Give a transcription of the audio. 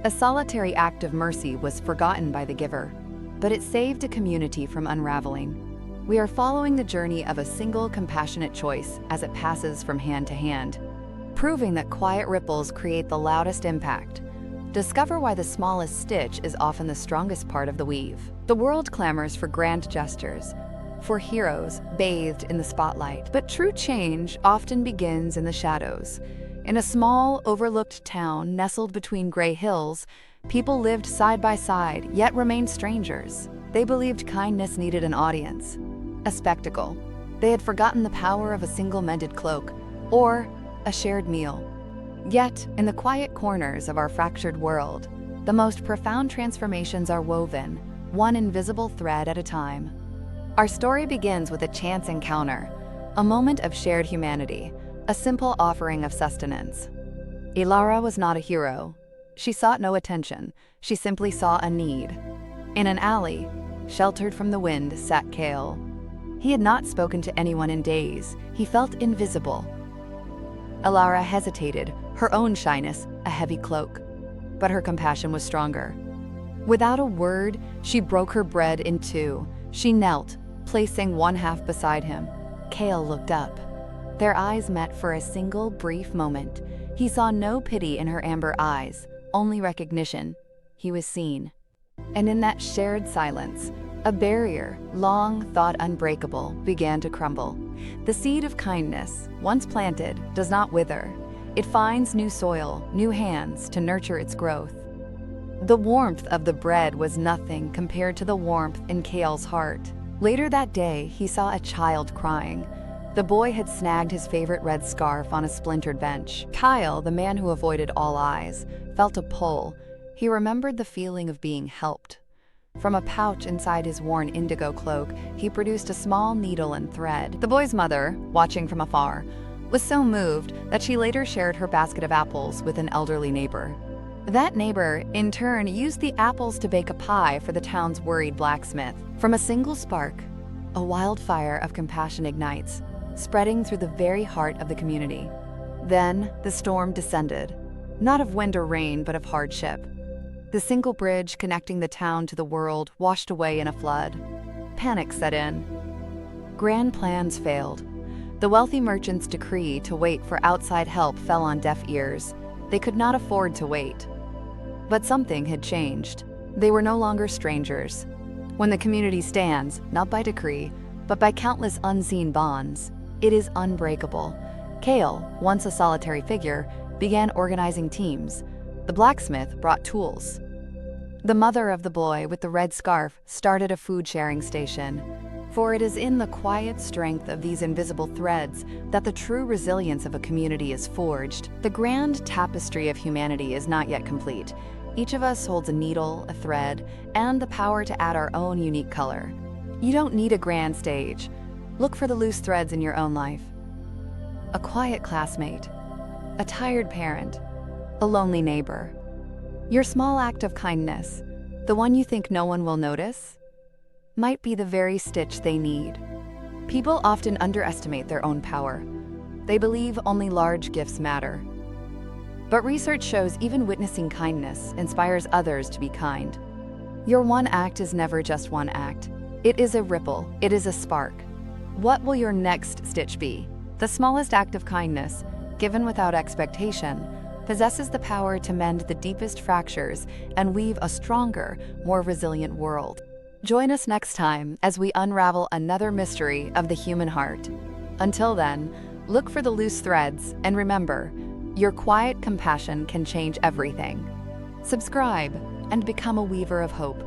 A solitary act of mercy was forgotten by the giver, but it saved a community from unraveling. We are following the journey of a single compassionate choice as it passes from hand to hand, proving that quiet ripples create the loudest impact. Discover why the smallest stitch is often the strongest part of the weave. The world clamors for grand gestures, for heroes bathed in the spotlight. But true change often begins in the shadows. In a small, overlooked town nestled between gray hills, people lived side by side, yet remained strangers. They believed kindness needed an audience, a spectacle. They had forgotten the power of a single mended cloak or a shared meal. Yet, in the quiet corners of our fractured world, the most profound transformations are woven, one invisible thread at a time. Our story begins with a chance encounter, a moment of shared humanity, a simple offering of sustenance. Ilara was not a hero. She sought no attention. She simply saw a need. In an alley, sheltered from the wind, sat Kale. He had not spoken to anyone in days. He felt invisible. Ilara hesitated, her own shyness a heavy cloak. But her compassion was stronger. Without a word, she broke her bread in two. She knelt, placing one half beside him. Kale looked up. Their eyes met for a single brief moment. He saw no pity in her amber eyes, only recognition. He was seen. And in that shared silence, a barrier, long thought unbreakable, began to crumble. The seed of kindness, once planted, does not wither. It finds new soil, new hands to nurture its growth. The warmth of the bread was nothing compared to the warmth in Kale's heart. Later that day, he saw a child crying. The boy had snagged his favorite red scarf on a splintered bench. Kyle, the man who avoided all eyes, felt a pull. He remembered the feeling of being helped. From a pouch inside his worn indigo cloak, he produced a small needle and thread. The boy's mother, watching from afar, was so moved that she later shared her basket of apples with an elderly neighbor. That neighbor, in turn, used the apples to bake a pie for the town's worried blacksmith. From a single spark, a wildfire of compassion ignites, spreading through the very heart of the community. Then the storm descended, not of wind or rain, but of hardship. The single bridge connecting the town to the world washed away in a flood. Panic set in. Grand plans failed. The wealthy merchants' decree to wait for outside help fell on deaf ears. They could not afford to wait. But something had changed. They were no longer strangers. When the community stands, not by decree, but by countless unseen bonds, it is unbreakable. Kale, once a solitary figure, began organizing teams. The blacksmith brought tools. The mother of the boy with the red scarf started a food-sharing station. For it is in the quiet strength of these invisible threads that the true resilience of a community is forged. The grand tapestry of humanity is not yet complete. Each of us holds a needle, a thread, and the power to add our own unique color. You don't need a grand stage. Look for the loose threads in your own life. A quiet classmate, a tired parent, a lonely neighbor. Your small act of kindness, the one you think no one will notice, might be the very stitch they need. People often underestimate their own power. They believe only large gifts matter. But research shows even witnessing kindness inspires others to be kind. Your one act is never just one act. It is a ripple, it is a spark. What will your next stitch be? The smallest act of kindness, given without expectation, possesses the power to mend the deepest fractures and weave a stronger, more resilient world. Join us next time as we unravel another mystery of the human heart. Until then, look for the loose threads and remember, your quiet compassion can change everything. Subscribe and become a weaver of hope.